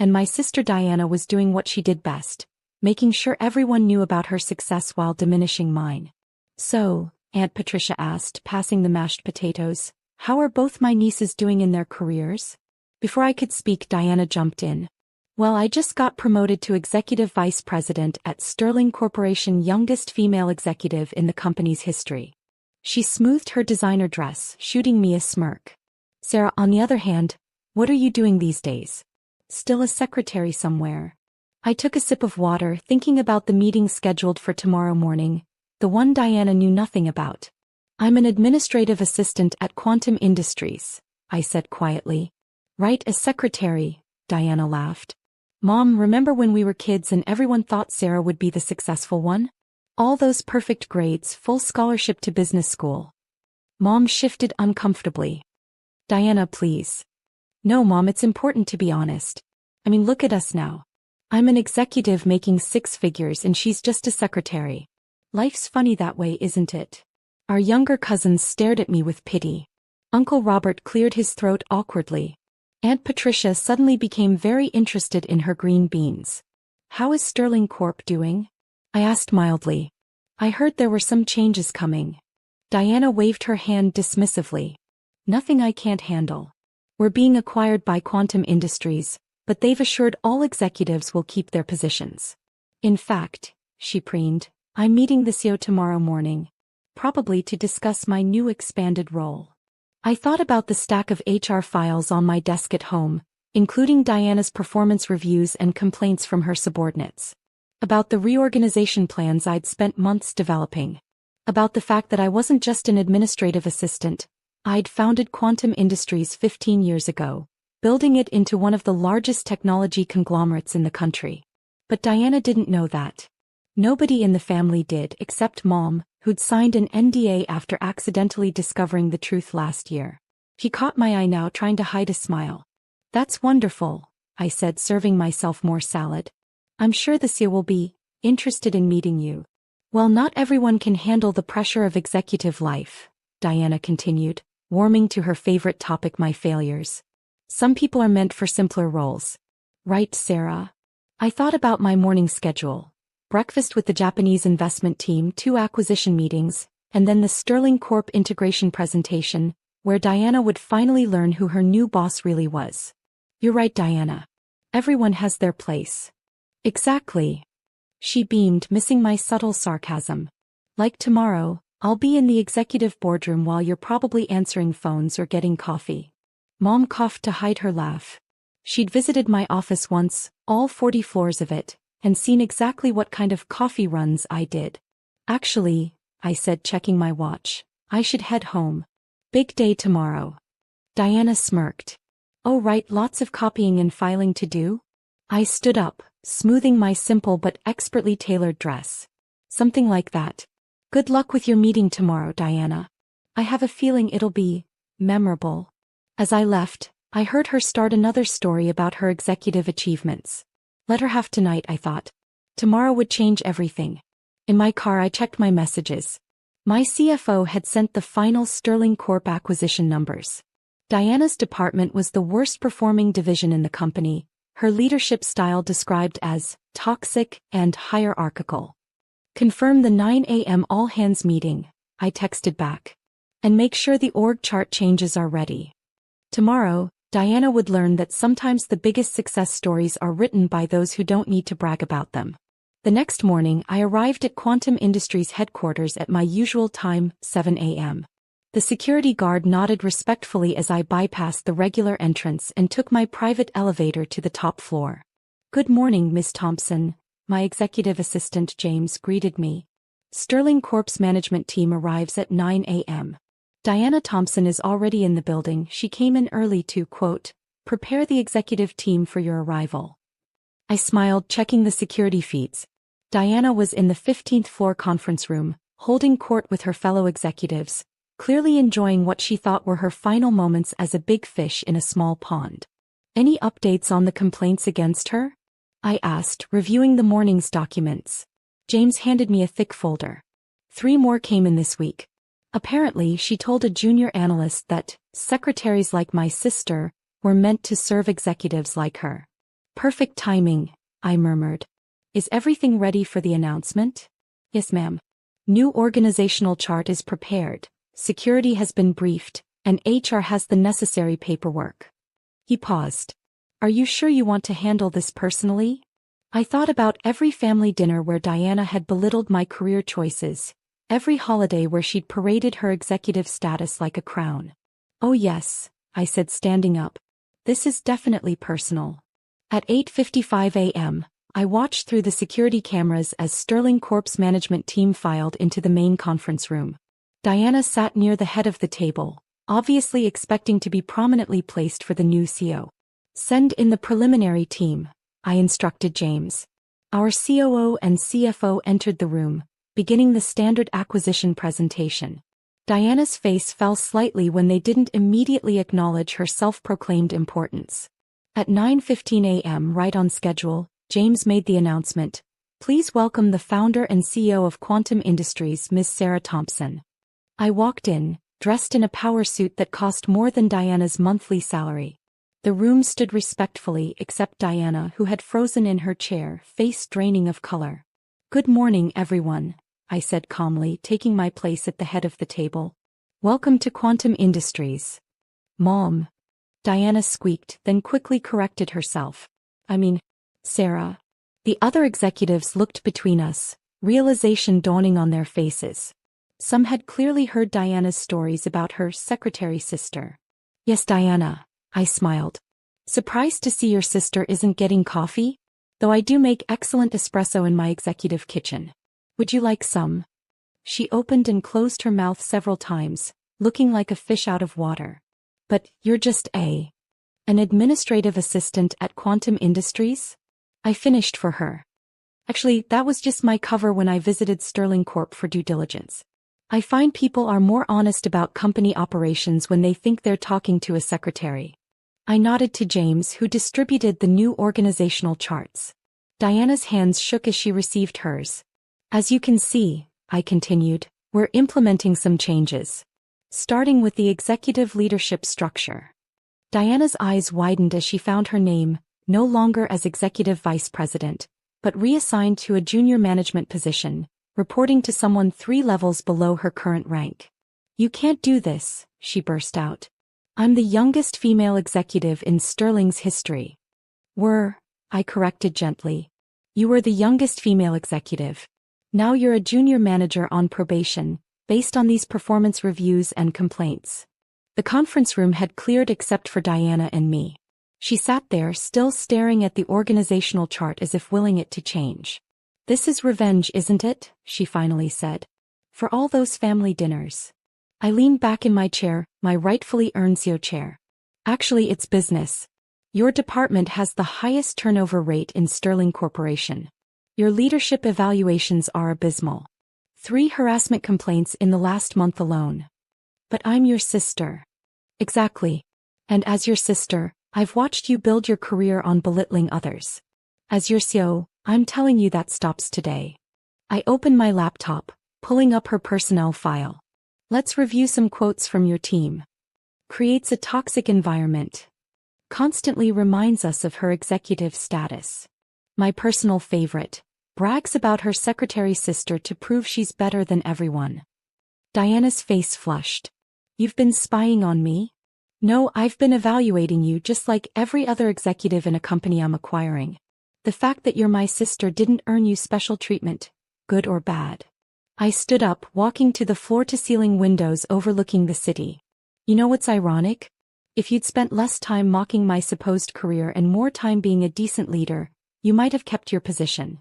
and my sister Diana was doing what she did best, making sure everyone knew about her success while diminishing mine. So, Aunt Patricia asked, passing the mashed potatoes, how are both my nieces doing in their careers? Before I could speak, Diana jumped in. Well, I just got promoted to executive vice president at Sterling Corporation, youngest female executive in the company's history. She smoothed her designer dress, shooting me a smirk. Sarah, on the other hand, what are you doing these days? Still a secretary somewhere. I took a sip of water, thinking about the meeting scheduled for tomorrow morning, the one Diana knew nothing about. I'm an administrative assistant at Quantum Industries, I said quietly. Right, a secretary, Diana laughed. Mom, remember when we were kids and everyone thought Sarah would be the successful one? All those perfect grades, full scholarship to business school. Mom shifted uncomfortably. Diana, please. No, Mom, it's important to be honest. I mean, look at us now. I'm an executive making 6 figures and she's just a secretary. Life's funny that way, isn't it? Our younger cousins stared at me with pity. Uncle Robert cleared his throat awkwardly. Aunt Patricia suddenly became very interested in her green beans. How is Sterling Corp doing? I asked mildly. I heard there were some changes coming. Diana waved her hand dismissively. Nothing I can't handle. We're being acquired by Quantum Industries, but they've assured all executives will keep their positions. In fact, she preened, I'm meeting the CEO tomorrow morning, probably to discuss my new expanded role. I thought about the stack of HR files on my desk at home, including Diana's performance reviews and complaints from her subordinates. About the reorganization plans I'd spent months developing. About the fact that I wasn't just an administrative assistant. I'd founded Quantum Industries 15 years ago, building it into one of the largest technology conglomerates in the country. But Diana didn't know that. Nobody in the family did except Mom, who'd signed an NDA after accidentally discovering the truth last year. She caught my eye now, trying to hide a smile. That's wonderful, I said, serving myself more salad. I'm sure the CEO will be interested in meeting you. Well, not everyone can handle the pressure of executive life, Diana continued, warming to her favorite topic, my failures. Some people are meant for simpler roles. Right, Sarah? I thought about my morning schedule. Breakfast with the Japanese investment team, 2 acquisition meetings, and then the Sterling Corp integration presentation, where Diana would finally learn who her new boss really was. You're right, Diana. Everyone has their place. Exactly. She beamed, missing my subtle sarcasm. Like tomorrow, I'll be in the executive boardroom while you're probably answering phones or getting coffee. Mom coughed to hide her laugh. She'd visited my office once, all 40 floors of it, and seen exactly what kind of coffee runs I did. Actually, I said, checking my watch, I should head home. Big day tomorrow. Diana smirked. Oh right, lots of copying and filing to do? I stood up, smoothing my simple but expertly tailored dress. Something like that. Good luck with your meeting tomorrow, Diana. I have a feeling it'll be memorable. As I left, I heard her start another story about her executive achievements. Let her have tonight, I thought. Tomorrow would change everything. In my car, I checked my messages. My CFO had sent the final Sterling Corp acquisition numbers. Diana's department was the worst performing division in the company, her leadership style described as toxic and hierarchical. Confirm the 9 a.m. all-hands meeting, I texted back. And make sure the org chart changes are ready. Tomorrow, Diana would learn that sometimes the biggest success stories are written by those who don't need to brag about them. The next morning, I arrived at Quantum Industries headquarters at my usual time, 7 a.m. The security guard nodded respectfully as I bypassed the regular entrance and took my private elevator to the top floor. Good morning, Miss Thompson, my executive assistant James greeted me. Sterling Corp's management team arrives at 9 a.m. Diana Thompson is already in the building. She came in early to, quote, prepare the executive team for your arrival. I smiled, checking the security feeds. Diana was in the 15th floor conference room, holding court with her fellow executives, clearly enjoying what she thought were her final moments as a big fish in a small pond. Any updates on the complaints against her? I asked, reviewing the morning's documents. James handed me a thick folder. 3 more came in this week. Apparently, she told a junior analyst that secretaries like my sister were meant to serve executives like her. Perfect timing, I murmured. Is everything ready for the announcement? Yes, ma'am. New organizational chart is prepared, security has been briefed, and HR has the necessary paperwork. He paused. Are you sure you want to handle this personally? I thought about every family dinner where Diana had belittled my career choices, every holiday where she'd paraded her executive status like a crown. Oh yes, I said, standing up. This is definitely personal. At 8:55 a.m., I watched through the security cameras as Sterling Corp's management team filed into the main conference room. Diana sat near the head of the table, obviously expecting to be prominently placed for the new CEO. Send in the preliminary team, I instructed James. Our COO and CFO entered the room, beginning the standard acquisition presentation. Diana's face fell slightly when they didn't immediately acknowledge her self-proclaimed importance. At 9:15 a.m., right on schedule, James made the announcement. Please welcome the founder and CEO of Quantum Industries, Ms. Sarah Thompson. I walked in, dressed in a power suit that cost more than Diana's monthly salary. The room stood respectfully except Diana, who had frozen in her chair, face draining of color. Good morning, everyone, I said calmly, taking my place at the head of the table. Welcome to Quantum Industries. Mom. Diana squeaked, then quickly corrected herself. Sarah. The other executives looked between us, realization dawning on their faces. Some had clearly heard Diana's stories about her secretary sister. Yes, Diana, I smiled. Surprised to see your sister isn't getting coffee? Though I do make excellent espresso in my executive kitchen. Would you like some? She opened and closed her mouth several times, looking like a fish out of water. But you're just an administrative assistant at Quantum Industries? I finished for her. Actually, that was just my cover when I visited Sterling Corp for due diligence. I find people are more honest about company operations when they think they're talking to a secretary. I nodded to James, who distributed the new organizational charts. Diana's hands shook as she received hers. As you can see, I continued, we're implementing some changes. Starting with the executive leadership structure. Diana's eyes widened as she found her name, no longer as executive vice president, but reassigned to a junior management position, reporting to someone 3 levels below her current rank. You can't do this, she burst out. I'm the youngest female executive in Sterling's history. I corrected gently. You were the youngest female executive. Now you're a junior manager on probation, based on these performance reviews and complaints. The conference room had cleared except for Diana and me. She sat there still staring at the organizational chart as if willing it to change. This is revenge, isn't it? She finally said. For all those family dinners. I leaned back in my chair, my rightfully earned CEO chair. Actually, it's business. Your department has the highest turnover rate in Sterling Corporation. Your leadership evaluations are abysmal. 3 harassment complaints in the last month alone. But I'm your sister. Exactly. And as your sister, I've watched you build your career on belittling others. As your CEO, I'm telling you that stops today. I opened my laptop, pulling up her personnel file. Let's review some quotes from your team. Creates a toxic environment. Constantly reminds us of her executive status. My personal favorite. Brags about her secretary sister to prove she's better than everyone. Diana's face flushed. You've been spying on me? No, I've been evaluating you just like every other executive in a company I'm acquiring. The fact that you're my sister didn't earn you special treatment, good or bad. I stood up, walking to the floor-to-ceiling windows overlooking the city. You know what's ironic? If you'd spent less time mocking my supposed career and more time being a decent leader, you might have kept your position.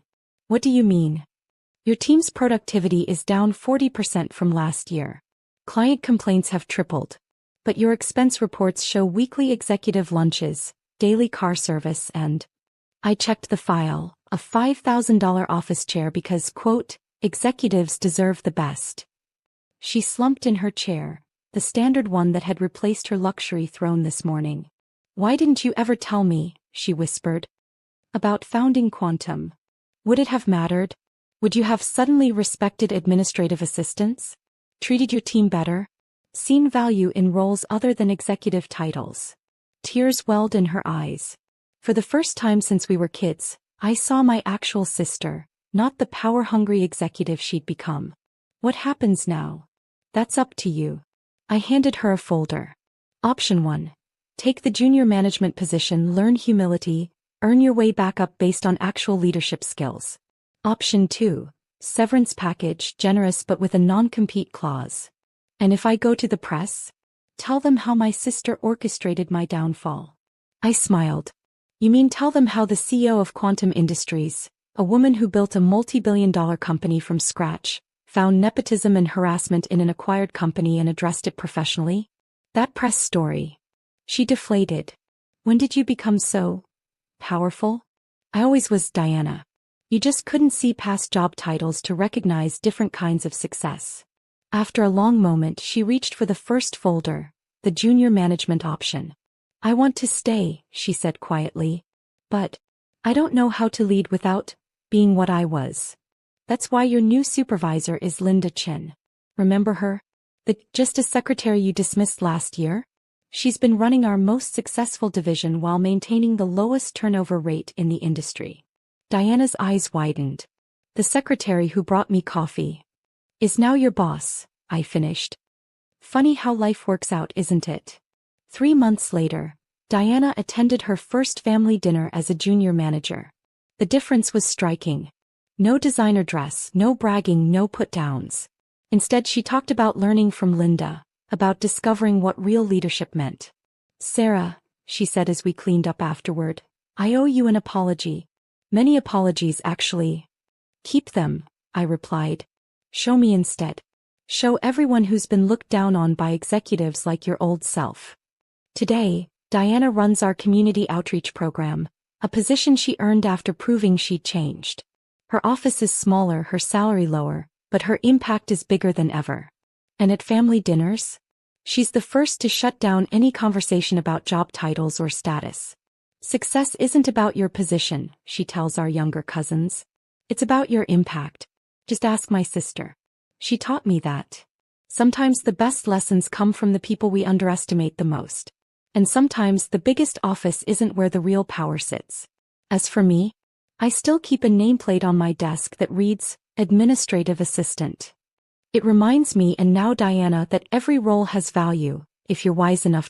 What do you mean? Your team's productivity is down 40% from last year. Client complaints have tripled. But your expense reports show weekly executive lunches, daily car service and... I checked the file, a $5,000 office chair because, quote, executives deserve the best. She slumped in her chair, the standard one that had replaced her luxury throne this morning. Why didn't you ever tell me, she whispered. About founding Quantum. Would it have mattered? Would you have suddenly respected administrative assistants? Treated your team better? Seen value in roles other than executive titles? Tears welled in her eyes. For the first time since we were kids, I saw my actual sister, not the power-hungry executive she'd become. What happens now? That's up to you. I handed her a folder. Option 1. Take the junior management position, learn humility, earn your way back up based on actual leadership skills. Option 2. Severance package, generous but with a non-compete clause. And if I go to the press? Tell them how my sister orchestrated my downfall. I smiled. You mean tell them how the CEO of Quantum Industries, a woman who built a multi-billion-dollar company from scratch, found nepotism and harassment in an acquired company and addressed it professionally? That press story. She deflated. When did you become so powerful? I always was, Diana. You just couldn't see past job titles to recognize different kinds of success. After a long moment, she reached for the first folder, the junior management option. I want to stay, she said quietly. But I don't know how to lead without being what I was. That's why your new supervisor is Linda Chin. Remember her? The Justice Secretary you dismissed last year? She's been running our most successful division while maintaining the lowest turnover rate in the industry. Diana's eyes widened. The secretary who brought me coffee is now your boss, I finished. Funny how life works out, isn't it? 3 months later, Diana attended her first family dinner as a junior manager. The difference was striking. No designer dress, no bragging, no put-downs. Instead, she talked about learning from Linda, about discovering what real leadership meant. Sarah, she said as we cleaned up afterward, I owe you an apology. Many apologies, actually. Keep them, I replied. Show me instead. Show everyone who's been looked down on by executives like your old self. Today, Diana runs our community outreach program, a position she earned after proving she'd changed. Her office is smaller, her salary lower, but her impact is bigger than ever. And at family dinners? She's the first to shut down any conversation about job titles or status. Success isn't about your position, she tells our younger cousins. It's about your impact. Just ask my sister. She taught me that. Sometimes the best lessons come from the people we underestimate the most. And sometimes the biggest office isn't where the real power sits. As for me, I still keep a nameplate on my desk that reads, Administrative Assistant. It reminds me and now Diana that every role has value, if you're wise enough to